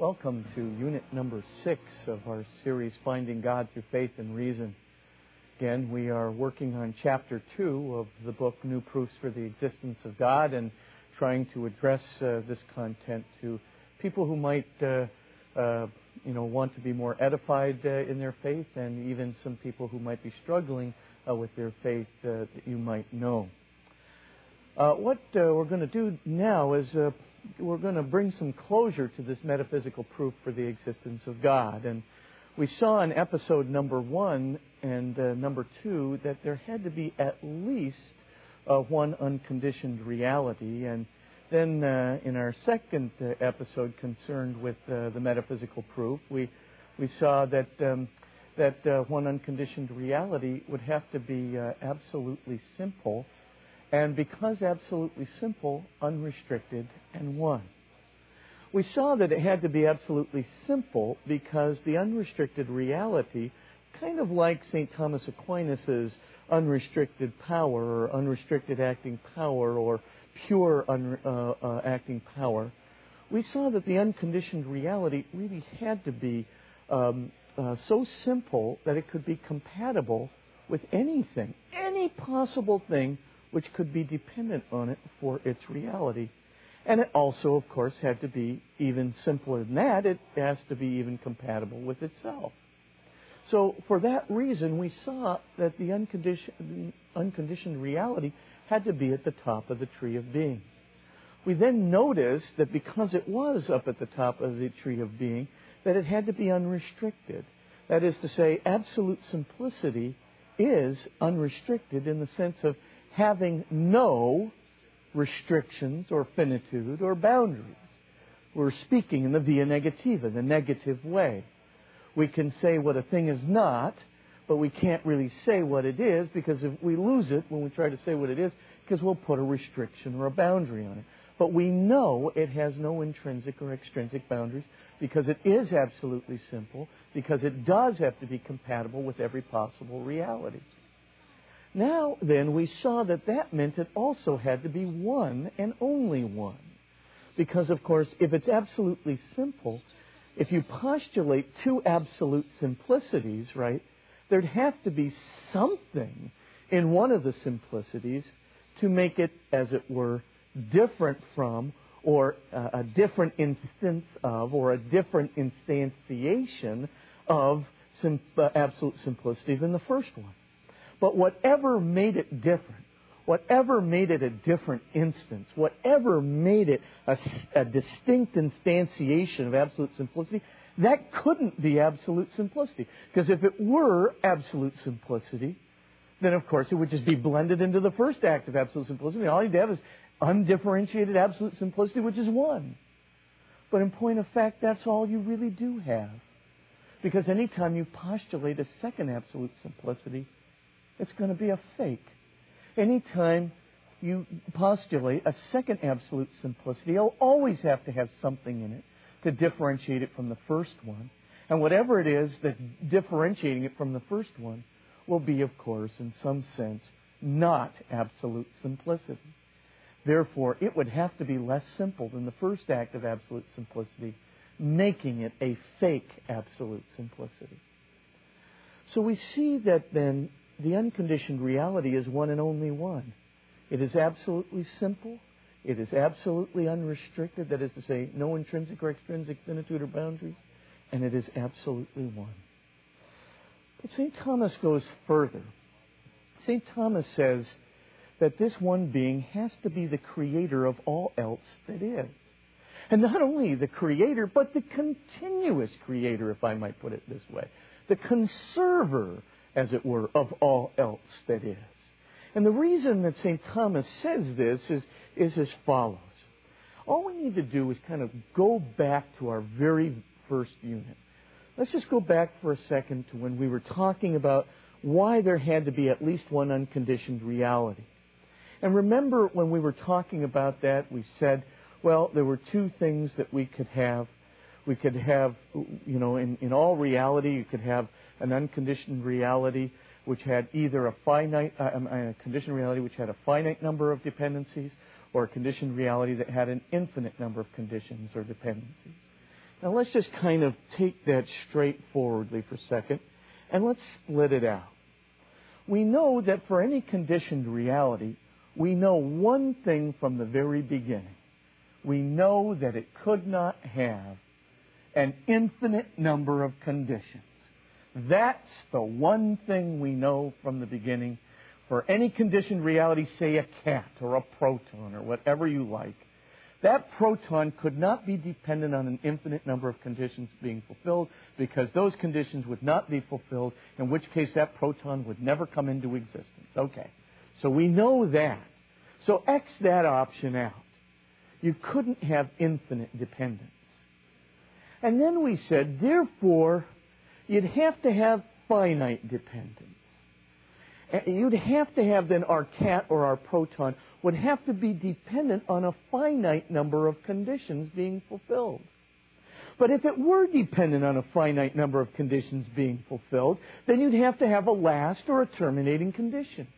Welcome to unit number 6 of our series, Finding God Through Faith and Reason. Again, we are working on chapter 2 of the book, New Proofs for the Existence of God, and trying to address this content to people who might want to be more edified in their faith, and even some people who might be struggling with their faith that you might know. What we're going to do now is we're going to bring some closure to this metaphysical proof for the existence of God. And we saw in episode number 1 and number 2 that there had to be at least one unconditioned reality. And then in our second episode concerned with the metaphysical proof, we saw that one unconditioned reality would have to be absolutely simple. And because absolutely simple, unrestricted, and one. We saw that it had to be absolutely simple because the unrestricted reality, kind of like St. Thomas Aquinas' unrestricted power or unrestricted acting power or pure acting power, we saw that the unconditioned reality really had to be so simple that it could be compatible with anything, any possible thing which could be dependent on it for its reality. And it also, of course, had to be even simpler than that. It has to be even compatible with itself. So for that reason, we saw that the unconditioned reality had to be at the top of the tree of being. We then noticed that because it was up at the top of the tree of being, that it had to be unrestricted. That is to say, absolute simplicity is unrestricted in the sense of having no restrictions or finitude or boundaries. We're speaking in the via negativa, the negative way. We can say what a thing is not, but we can't really say what it is because if we lose it when we try to say what it is, because we'll put a restriction or a boundary on it. But we know it has no intrinsic or extrinsic boundaries because it is absolutely simple, because it does have to be compatible with every possible reality. Now, then, we saw that meant it also had to be one and only one. Because, of course, if it's absolutely simple, if you postulate two absolute simplicities, right, there'd have to be something in one of the simplicities to make it, as it were, different from, or a different instance of, or a different instantiation of absolute simplicity than the first one. But whatever made it different, whatever made it a different instance, whatever made it a distinct instantiation of absolute simplicity, that couldn't be absolute simplicity. Because if it were absolute simplicity, then of course it would just be blended into the first act of absolute simplicity. All you'd have is undifferentiated absolute simplicity, which is one. But in point of fact, that's all you really do have. Because anytime you postulate a second absolute simplicity, it's going to be a fake. Anytime you postulate a second absolute simplicity, you'll always have to have something in it to differentiate it from the first one. And whatever it is that's differentiating it from the first one will be, of course, in some sense, not absolute simplicity. Therefore, it would have to be less simple than the first act of absolute simplicity, making it a fake absolute simplicity. So we see that then the unconditioned reality is one and only one. It is absolutely simple. It is absolutely unrestricted. That is to say, no intrinsic or extrinsic finitude or boundaries. And it is absolutely one. But St. Thomas goes further. St. Thomas says that this one being has to be the creator of all else that is. And not only the creator, but the continuous creator, if I might put it this way. The conserver, as it were, of all else that is. And the reason that St. Thomas says this is as follows. All we need to do is kind of go back to our very first unit. Let's just go back for a second to when we were talking about why there had to be at least one unconditioned reality. And remember when we were talking about that, we said, well, there were two things that we could have. We could have, in all reality, you could have an unconditioned reality which had either a conditioned reality which had a finite number of dependencies, or a conditioned reality that had an infinite number of conditions or dependencies. Now let's just kind of take that straightforwardly for a second, and let's split it out. We know that for any conditioned reality, we know one thing from the very beginning. We know that it could not have an infinite number of conditions. That's the one thing we know from the beginning. For any conditioned reality, say a cat or a proton or whatever you like, that proton could not be dependent on an infinite number of conditions being fulfilled, because those conditions would not be fulfilled, in which case that proton would never come into existence. Okay, so we know that. So X that option out. You couldn't have infinite dependence. And then we said, therefore, you'd have to have finite dependence. You'd have to have then our cat or our proton would have to be dependent on a finite number of conditions being fulfilled. But if it were dependent on a finite number of conditions being fulfilled, then you'd have to have a last or a terminating condition.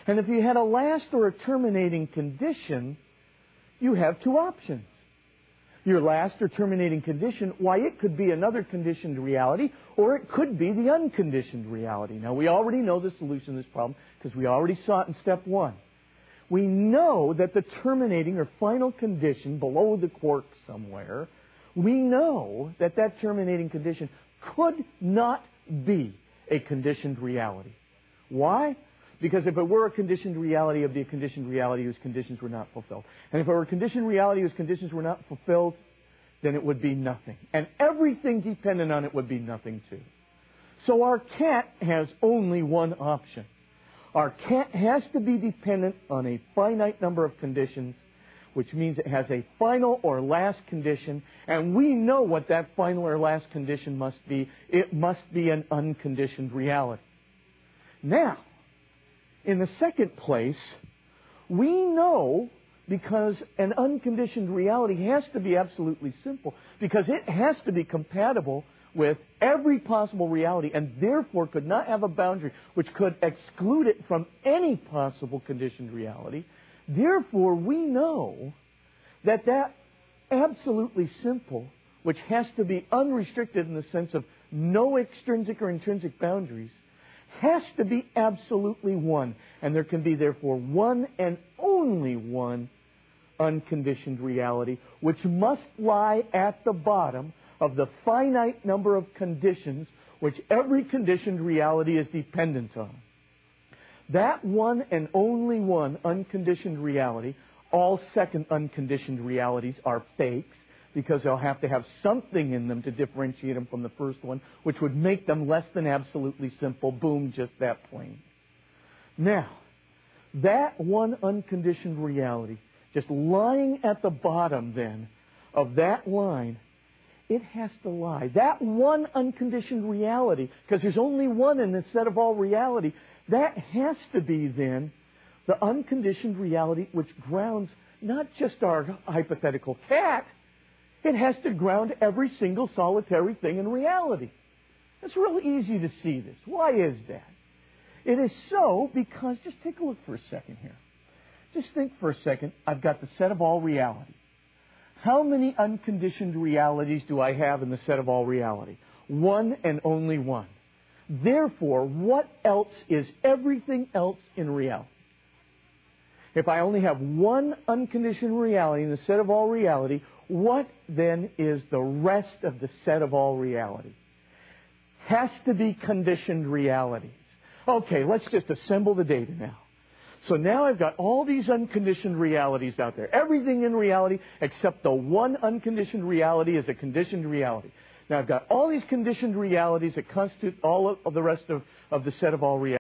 And if you had a last or a terminating condition, you have two options. Your last or terminating condition, why, it could be another conditioned reality, or it could be the unconditioned reality. Now, we already know the solution to this problem because we already saw it in step one. We know that the terminating or final condition below the quark somewhere, we know that that terminating condition could not be a conditioned reality. Why? Because if it were a conditioned reality, it would be a conditioned reality whose conditions were not fulfilled. And if it were a conditioned reality whose conditions were not fulfilled, then it would be nothing. And everything dependent on it would be nothing too. So our cat has only one option. Our cat has to be dependent on a finite number of conditions, which means it has a final or last condition. And we know what that final or last condition must be. It must be an unconditioned reality. Now, in the second place, we know, because an unconditioned reality has to be absolutely simple, because it has to be compatible with every possible reality, and therefore could not have a boundary which could exclude it from any possible conditioned reality. Therefore, we know that that absolutely simple, which has to be unrestricted in the sense of no extrinsic or intrinsic boundaries, has to be absolutely one. And there can be, therefore, one and only one unconditioned reality, which must lie at the bottom of the finite number of conditions which every conditioned reality is dependent on. That one and only one unconditioned reality, all second unconditioned realities are fakes, because they'll have to have something in them to differentiate them from the first one, which would make them less than absolutely simple. Boom, just that plain. Now, that one unconditioned reality, just lying at the bottom then of that line, it has to lie. That one unconditioned reality, because there's only one in the set of all reality, that has to be then the unconditioned reality which grounds not just our hypothetical cat, it has to ground every single solitary thing in reality. It's real easy to see this. Why is that? It is so because, just take a look for a second here. Just think for a second, I've got the set of all reality. How many unconditioned realities do I have in the set of all reality? One and only one. Therefore, what else is everything else in reality? If I only have one unconditioned reality in the set of all reality, what then is the rest of the set of all reality? Has to be conditioned realities. Okay, let's just assemble the data now. So now I've got all these unconditioned realities out there. Everything in reality except the one unconditioned reality is a conditioned reality. Now I've got all these conditioned realities that constitute all of the rest of the set of all realities.